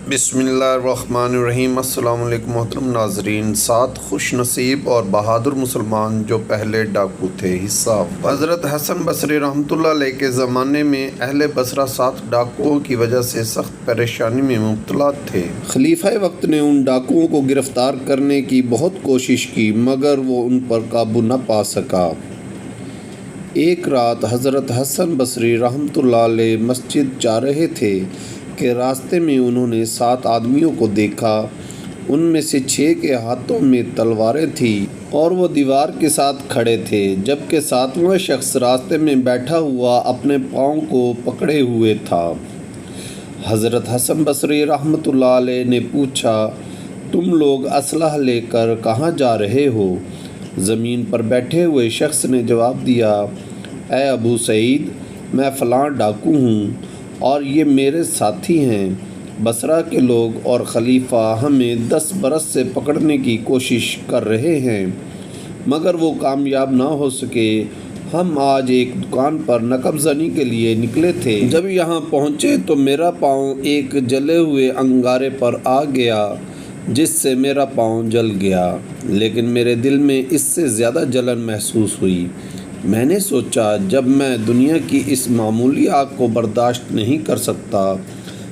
بسم اللہ الرحمن الرحیم۔ السلام علیکم محترم ناظرین۔ 7 خوش نصیب اور بہادر مسلمان جو پہلے ڈاکو تھے۔ حصہ حضرت حسن بصری رحمۃ اللہ علیہ کے زمانے میں اہل بصرہ 7 ڈاکوؤں کی وجہ سے سخت پریشانی میں مبتلا تھے۔ خلیفہ وقت نے ان ڈاکوؤں کو گرفتار کرنے کی بہت کوشش کی مگر وہ ان پر قابو نہ پا سکا۔ ایک رات حضرت حسن بصری رحمۃ اللہ علیہ مسجد جا رہے تھے کہ راستے میں انہوں نے 7 آدمیوں کو دیکھا۔ ان میں سے 6 کے ہاتھوں میں تلواریں تھیں اور وہ دیوار کے ساتھ کھڑے تھے، جبکہ 7واں شخص راستے میں بیٹھا ہوا اپنے پاؤں کو پکڑے ہوئے تھا۔ حضرت حسن بصری رحمۃ اللہ علیہ نے پوچھا، تم لوگ اسلحہ لے کر کہاں جا رہے ہو؟ زمین پر بیٹھے ہوئے شخص نے جواب دیا، اے ابو سعید، میں فلاں ڈاکو ہوں اور یہ میرے ساتھی ہیں۔ بصرہ کے لوگ اور خلیفہ ہمیں 10 برس سے پکڑنے کی کوشش کر رہے ہیں مگر وہ کامیاب نہ ہو سکے۔ ہم آج ایک دکان پر نقب زنی کے لیے نکلے تھے۔ جب یہاں پہنچے تو میرا پاؤں ایک جلے ہوئے انگارے پر آ گیا جس سے میرا پاؤں جل گیا، لیکن میرے دل میں اس سے زیادہ جلن محسوس ہوئی۔ میں نے سوچا، جب میں دنیا کی اس معمولی آگ کو برداشت نہیں کر سکتا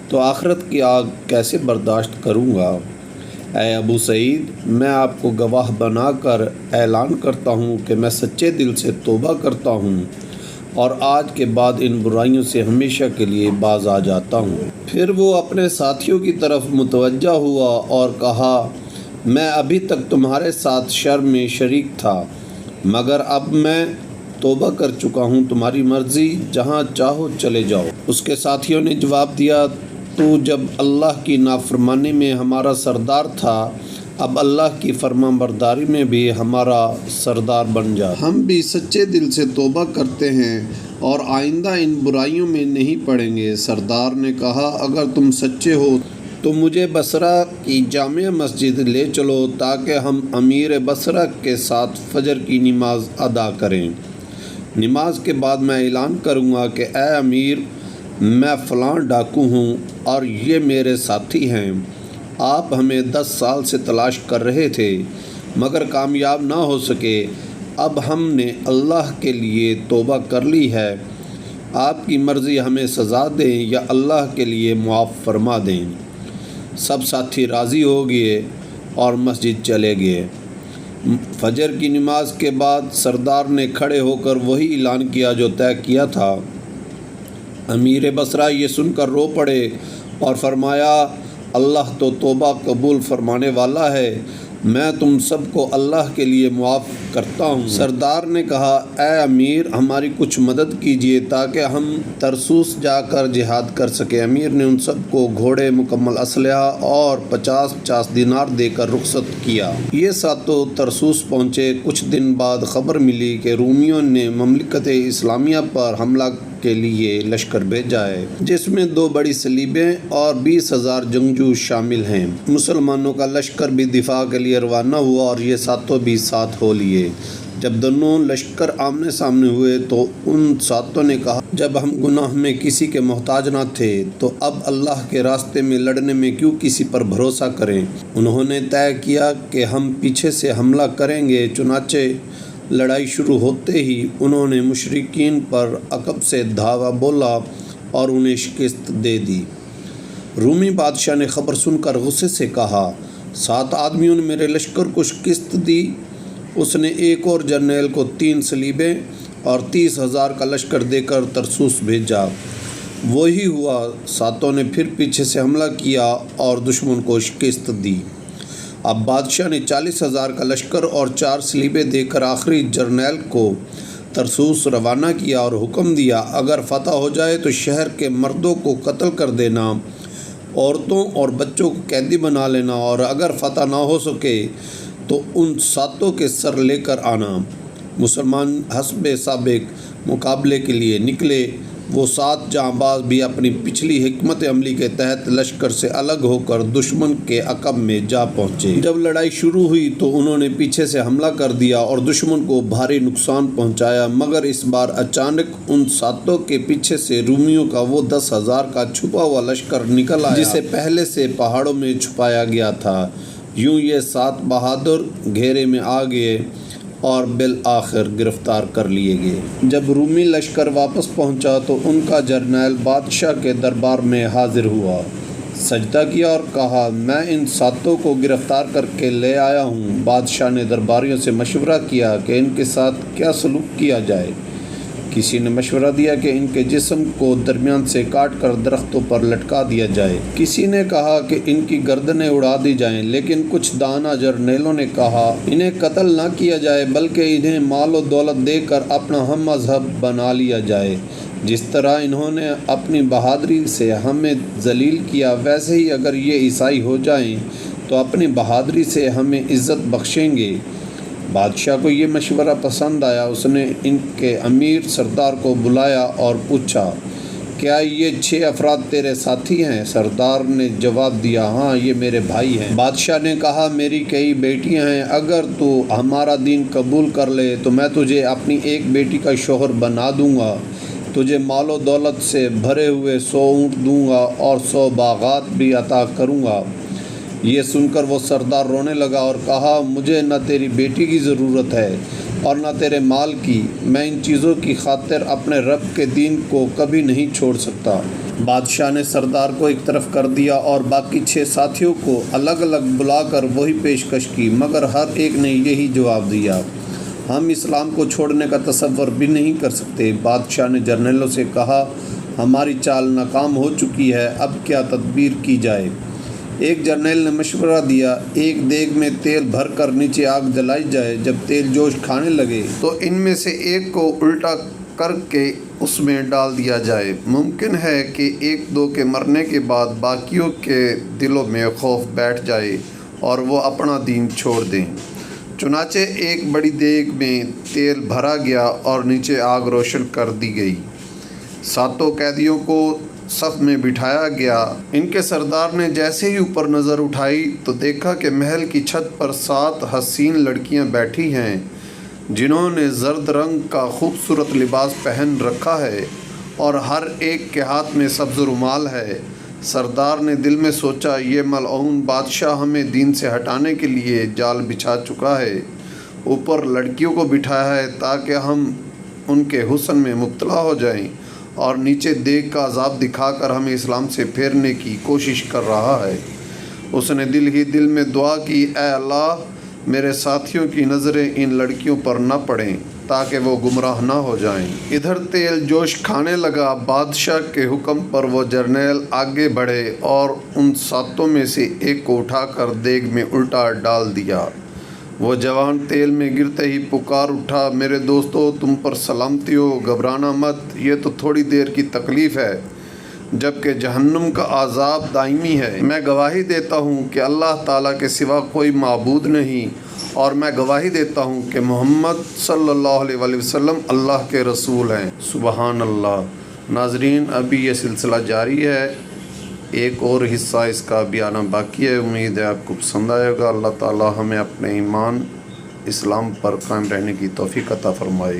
تو آخرت کی آگ کیسے برداشت کروں گا؟ اے ابو سعید، میں آپ کو گواہ بنا کر اعلان کرتا ہوں کہ میں سچے دل سے توبہ کرتا ہوں اور آج کے بعد ان برائیوں سے ہمیشہ کے لیے باز آ جاتا ہوں۔ پھر وہ اپنے ساتھیوں کی طرف متوجہ ہوا اور کہا، میں ابھی تک تمہارے ساتھ شر میں شریک تھا مگر اب میں توبہ کر چکا ہوں، تمہاری مرضی، جہاں چاہو چلے جاؤ۔ اس کے ساتھیوں نے جواب دیا، تو جب اللہ کی نافرمانی میں ہمارا سردار تھا، اب اللہ کی فرمان برداری میں بھی ہمارا سردار بن جا۔ ہم بھی سچے دل سے توبہ کرتے ہیں اور آئندہ ان برائیوں میں نہیں پڑیں گے۔ سردار نے کہا، اگر تم سچے ہو تو مجھے بصرہ کی جامع مسجد لے چلو تاکہ ہم امیر بصرہ کے ساتھ فجر کی نماز ادا کریں۔ نماز کے بعد میں اعلان کروں گا کہ اے امیر، میں فلاں ڈاکو ہوں اور یہ میرے ساتھی ہیں۔ آپ ہمیں 10 سال سے تلاش کر رہے تھے مگر کامیاب نہ ہو سکے۔ اب ہم نے اللہ کے لیے توبہ کر لی ہے۔ آپ کی مرضی، ہمیں سزا دیں یا اللہ کے لیے معاف فرما دیں۔ سب ساتھی راضی ہو گئے اور مسجد چلے گئے۔ فجر کی نماز کے بعد سردار نے کھڑے ہو کر وہی اعلان کیا جو طے کیا تھا۔ امیر بصرہ یہ سن کر رو پڑے اور فرمایا، اللہ تو توبہ قبول فرمانے والا ہے، میں تم سب کو اللہ کے لیے معاف کرتا ہوں۔ سردار نے کہا، اے امیر، ہماری کچھ مدد کیجیے تاکہ ہم ترسوس جا کر جہاد کر سکیں۔ امیر نے ان سب کو گھوڑے، مکمل اسلحہ اور 50 دینار دے کر رخصت کیا۔ یہ ساتوں ترسوس پہنچے۔ کچھ دن بعد خبر ملی کہ رومیوں نے مملکت اسلامیہ پر حملہ کے لیے لشکر بھیجا ہے جس میں 2 بڑی صلیبیں اور 20,000 جنگجو شامل ہیں۔ مسلمانوں کا لشکر بھی دفاع کے لیے روانہ ہوا اور یہ ساتوں بھی ساتھ ہو لیے۔ جب دونوں لشکر آمنے سامنے ہوئے تو ان ساتوں نے کہا، جب ہم گناہ میں کسی کے محتاج نہ تھے تو اب اللہ کے راستے میں لڑنے میں کیوں کسی پر بھروسہ کریں؟ انہوں نے طے کیا کہ ہم پیچھے سے حملہ کریں گے۔ چنانچہ لڑائی شروع ہوتے ہی انہوں نے مشرکین پر عقب سے دھاوا بولا اور انہیں شکست دے دی۔ رومی بادشاہ نے خبر سن کر غصے سے کہا، 7 آدمیوں نے میرے لشکر کو شکست دی۔ اس نے ایک اور جرنیل کو 3 صلیبیں اور 30,000 کا لشکر دے کر ترسوس بھیجا۔ وہی ہوا، ساتوں نے پھر پیچھے سے حملہ کیا اور دشمن کو شکست دی۔ اب بادشاہ نے 40,000 کا لشکر اور 4 صلیبیں دے کر آخری جرنیل کو ترسوس روانہ کیا اور حکم دیا، اگر فتح ہو جائے تو شہر کے مردوں کو قتل کر دینا، عورتوں اور بچوں کو قیدی بنا لینا، اور اگر فتح نہ ہو سکے تو ان 7 کے سر لے کر آنا۔ مسلمان حسب سابق مقابلے کے لیے نکلے۔ وہ 7 جانباز بھی اپنی پچھلی حکمت عملی کے تحت لشکر سے الگ ہو کر دشمن کے عقب میں جا پہنچے۔ جب لڑائی شروع ہوئی تو انہوں نے پیچھے سے حملہ کر دیا اور دشمن کو بھاری نقصان پہنچایا، مگر اس بار اچانک ان 7 کے پیچھے سے رومیوں کا وہ 10,000 کا چھپا ہوا لشکر نکل آیا جسے پہلے سے پہاڑوں میں چھپایا گیا تھا۔ یوں یہ 7 بہادر گھیرے میں آ گئے اور بالآخر گرفتار کر لیے گئے۔ جب رومی لشکر واپس پہنچا تو ان کا جرنیل بادشاہ کے دربار میں حاضر ہوا، سجدہ کیا اور کہا، میں ان 7 کو گرفتار کر کے لے آیا ہوں۔ بادشاہ نے درباریوں سے مشورہ کیا کہ ان کے ساتھ کیا سلوک کیا جائے۔ کسی نے مشورہ دیا کہ ان کے جسم کو درمیان سے کاٹ کر درختوں پر لٹکا دیا جائے، کسی نے کہا کہ ان کی گردنیں اڑا دی جائیں، لیکن کچھ دانا جرنیلوں نے کہا انہیں قتل نہ کیا جائے بلکہ انہیں مال و دولت دے کر اپنا ہم مذہب بنا لیا جائے۔ جس طرح انہوں نے اپنی بہادری سے ہمیں ذلیل کیا، ویسے ہی اگر یہ عیسائی ہو جائیں تو اپنی بہادری سے ہمیں عزت بخشیں گے۔ بادشاہ کو یہ مشورہ پسند آیا۔ اس نے ان کے امیر سردار کو بلایا اور پوچھا، کیا یہ 6 افراد تیرے ساتھی ہیں؟ سردار نے جواب دیا، ہاں یہ میرے بھائی ہیں۔ بادشاہ نے کہا، میری کئی بیٹیاں ہیں، اگر تو ہمارا دین قبول کر لے تو میں تجھے اپنی ایک بیٹی کا شوہر بنا دوں گا، تجھے مال و دولت سے بھرے ہوئے 100 اونٹ دوں گا اور 100 باغات بھی عطا کروں گا۔ یہ سن کر وہ سردار رونے لگا اور کہا، مجھے نہ تیری بیٹی کی ضرورت ہے اور نہ تیرے مال کی، میں ان چیزوں کی خاطر اپنے رب کے دین کو کبھی نہیں چھوڑ سکتا۔ بادشاہ نے سردار کو ایک طرف کر دیا اور باقی 6 ساتھیوں کو الگ الگ بلا کر وہی پیشکش کی، مگر ہر ایک نے یہی جواب دیا، ہم اسلام کو چھوڑنے کا تصور بھی نہیں کر سکتے۔ بادشاہ نے جرنیلوں سے کہا، ہماری چال ناکام ہو چکی ہے، اب کیا تدبیر کی جائے؟ ایک جرنیل نے مشورہ دیا، ایک دیگ میں تیل بھر کر نیچے آگ جلائی جائے، جب تیل جوش کھانے لگے تو ان میں سے ایک کو الٹا کر کے اس میں ڈال دیا جائے۔ ممکن ہے کہ 1-2 کے مرنے کے بعد باقیوں کے دلوں میں خوف بیٹھ جائے اور وہ اپنا دین چھوڑ دیں۔ چنانچہ ایک بڑی دیگ میں تیل بھرا گیا اور نیچے آگ روشن کر دی گئی۔ 7 قیدیوں کو صف میں بٹھایا گیا۔ ان کے سردار نے جیسے ہی اوپر نظر اٹھائی تو دیکھا کہ محل کی چھت پر 7 حسین لڑکیاں بیٹھی ہیں، جنہوں نے زرد رنگ کا خوبصورت لباس پہن رکھا ہے اور ہر ایک کے ہاتھ میں سبز رومال ہے۔ سردار نے دل میں سوچا، یہ ملعون بادشاہ ہمیں دین سے ہٹانے کے لیے جال بچھا چکا ہے۔ اوپر لڑکیوں کو بٹھایا ہے تاکہ ہم ان کے حسن میں مبتلا ہو جائیں، اور نیچے دیگ کا عذاب دکھا کر ہمیں اسلام سے پھیرنے کی کوشش کر رہا ہے۔ اس نے دل ہی دل میں دعا کی، اے اللہ، میرے ساتھیوں کی نظریں ان لڑکیوں پر نہ پڑیں تاکہ وہ گمراہ نہ ہو جائیں۔ ادھر تیل جوش کھانے لگا۔ بادشاہ کے حکم پر وہ جرنیل آگے بڑھے اور ان 7 میں سے ایک کو اٹھا کر دیگ میں الٹا ڈال دیا۔ وہ جوان تیل میں گرتے ہی پکار اٹھا، میرے دوستو، تم پر سلامتی ہو، گھبرانا مت، یہ تو تھوڑی دیر کی تکلیف ہے، جبکہ جہنم کا عذاب دائمی ہے۔ میں گواہی دیتا ہوں کہ اللہ تعالیٰ کے سوا کوئی معبود نہیں، اور میں گواہی دیتا ہوں کہ محمد صلی اللہ علیہ وآلہ وسلم اللہ کے رسول ہیں۔ سبحان اللہ۔ ناظرین، ابھی یہ سلسلہ جاری ہے، ایک اور حصہ اس کا بھی آنا باقی ہے۔ امید ہے آپ کو پسند آئے گا۔ اللہ تعالیٰ ہمیں اپنے ایمان اسلام پر قائم رہنے کی توفیق عطا فرمائے۔